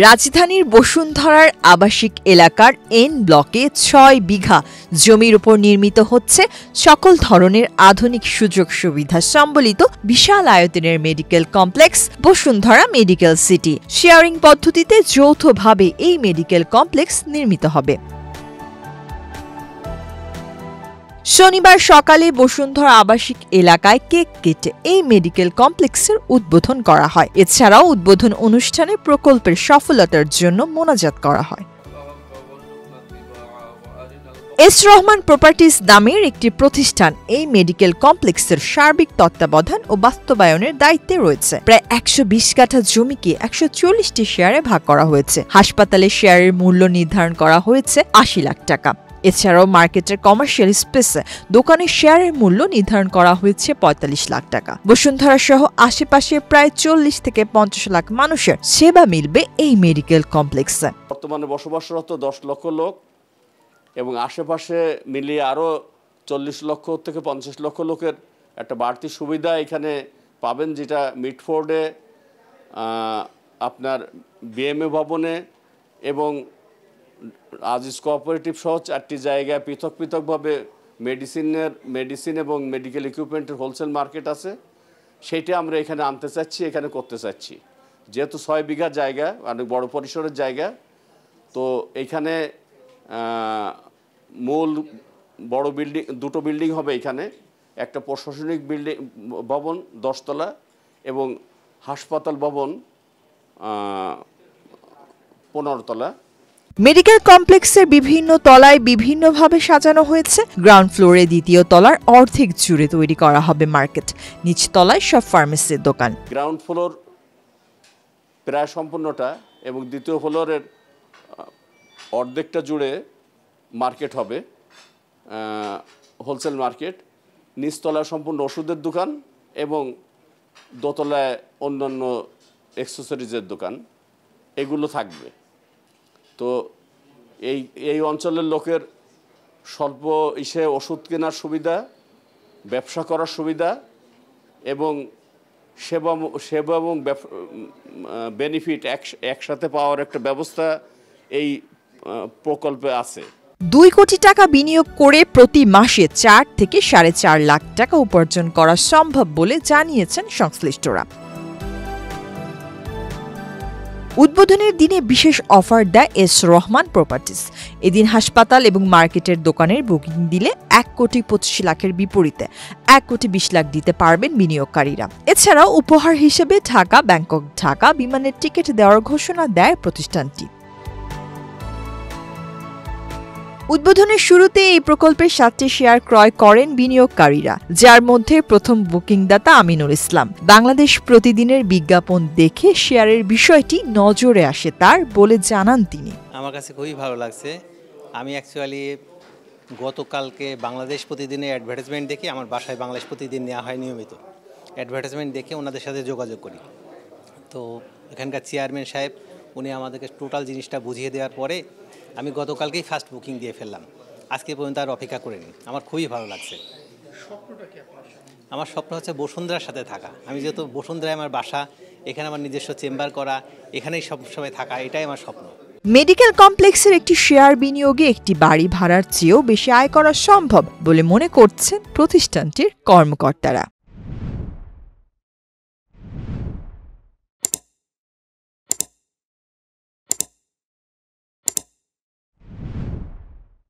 রাজধানীর বসুন্ধরার আবাসিক এলাকার এন ব্লকে ৬ বিঘা জমির উপর নির্মিত হচ্ছে সকল ধরনের আধুনিক সুযোগ সুবিধা সম্বলিত বিশাল আয়তনের medical complex Bashundhara medical city. Sharing পদ্ধতিতে যৌথভাবে এই মেডিকেল কমপ্লেক্স নির্মিত হবে। শনিবার সকালে বসুন্ধরা আবাসিক এলাকায় কেক কেটে এই মেডিকেল কমপ্লেক্সের উদ্বোধন করা হয়। এছাড়াও উদ্বোধন অনুষ্ঠানে প্রকল্পের সফলতার জন্য মোনাজাত করা হয়। এস রহমান প্রপার্টিজ নামের একটি প্রতিষ্ঠান এই মেডিকেল কমপ্লেক্সের সার্বিক তত্ত্বাবধান ও বাস্তবায়নের দায়িত্বে রয়েছে। প্রায় ১২০ কাঠা জমিকে ১৪০টি শেয়ারে ভাগ করা হয়েছে। হাসপাতালে শেয়ারের মূল্য নির্ধারণ করা হয়েছে ৮০ লাখ টাকা। এছাড়াও মার্কেটের কমার্শিয়াল স্পেসে দোকানের শেয়ারের মূল্য নির্ধারণ করা হয়েছে ৪৫ লাখ টাকা। বসুন্ধরা সহ আশেপাশে প্রায় ৪০ থেকে ৫০ লাখ মানুষের সেবা মিলবে এই মেডিকেল কমপ্লেক্সে। বর্তমানে বসবাসরত ১০ লক্ষ লোক এবং আশেপাশে মিলিয়ে আরও ৪০ লক্ষ থেকে ৫০ লক্ষ লোকের একটা বাড়তি সুবিধা এখানে পাবেন, যেটা মিটফোর্ডে আপনার বিএমএ ভবনে এবং আজিজ কোঅপারেটিভ সহ ৪টি জায়গায় পৃথক পৃথকভাবে মেডিসিন এবং মেডিকেল ইকুইপমেন্টের হোলসেল মার্কেট আছে। সেইটা আমরা এখানে আনতে চাচ্ছি, এখানে করতে চাচ্ছি। যেহেতু ৬ বিঘা জায়গা, অনেক বড় পরিসরের জায়গা, তো এইখানে মূল বড় দুটো বিল্ডিং হবে এখানে। একটা প্রশাসনিক বিল্ডিং ভবন ১০ তলা এবং হাসপাতাল ভবন ১৫ তলা। মেডিকেল কমপ্লেক্সের বিভিন্ন তলায় বিভিন্নভাবে সাজানো হয়েছে। গ্রাউন্ড ফ্লোরে দ্বিতীয় তলার অর্ধেক জুড়ে তৈরি করা হবে মার্কেট, নিচ তলায় সব ফার্মেসির দোকান। গ্রাউন্ড ফ্লোর প্রায় সম্পূর্ণটা এবং দ্বিতীয় ফ্লোরের অর্ধেকটা জুড়ে মার্কেট হবে, হোলসেল মার্কেট। নিচতলায় সম্পূর্ণ ওষুধের দোকান এবং দোতলায় অন্যান্য অ্যাক্সেসরিজের দোকান, এগুলো থাকবে। তো এই অঞ্চলের লোকের স্বল্প ওষুধ কেনার সুবিধা, ব্যবসা করার সুবিধা এবং সেবা এবং বেনিফিট একসাথে পাওয়ার একটা ব্যবস্থা এই প্রকল্পে আছে। ২ কোটি টাকা বিনিয়োগ করে প্রতি মাসে ৪ থেকে ৪.৫ লাখ টাকা উপার্জন করা সম্ভব বলে জানিয়েছেন সংশ্লিষ্টরা। উদ্বোধনের দিনে বিশেষ অফার দেয় এস রহমান প্রপার্টিজ। এদিন হাসপাতাল এবং মার্কেটের দোকানের বুকিং দিলে ১,২৫ লাখের বিপরীতে ১,২০ লাখ দিতে পারবেন বিনিয়োগকারীরা। এছাড়াও উপহার হিসেবে ঢাকা বিমানের টিকিট দেওয়ার ঘোষণা দেয় প্রতিষ্ঠানটি। উদ্বোধনের শুরুতে এই প্রকল্পের ৭টি শেয়ার ক্রয় করেন বিনিয়োগকারীরা, যার মধ্যে প্রথম বুকিংদাতা আমিনুল ইসলাম। বাংলাদেশ প্রতিদিনের বিজ্ঞাপন দেখে শেয়ারের বিষয়টি নজরে আসে তার বলে জানান তিনি। আমার কাছে খুবই ভালো লাগছে। আমি অ্যাকচুয়ালি গতকালকে বাংলাদেশ প্রতিদিনের অ্যাডভার্টাইজমেন্ট দেখে আমার বাসায় বাংলাদেশ প্রতিদিন নেওয়া হয় নিয়মিত। অ্যাডভার্টাইজমেন্ট দেখে ওনাদের সাথে যোগাযোগ করি। তো এখানকার চেয়ারম্যান সাহেব উনি আমাদেরকে টোটাল জিনিসটা বুঝিয়ে দেওয়ার পরে আমি গতকালকেই ফার্স্ট বুকিং দিয়ে ফেললাম। আজকে পর্যন্ত আর অপেক্ষা করিনি। আমার খুবই ভালো লাগছে। আমার স্বপ্ন হচ্ছে বসুন্ধরার সাথে থাকা। আমি যেহেতু বসুন্ধরায় আমার বাসা, এখানে আমার নিজস্ব চেম্বার করা, এখানেই সবসময় থাকা, এটাই আমার স্বপ্ন। মেডিকেল কমপ্লেক্সের একটি শেয়ার বিনিয়োগে একটি বাড়ি ভাড়ার চেয়েও বেশি আয় করা সম্ভব বলে মনে করছেন প্রতিষ্ঠানটির কর্মকর্তারা।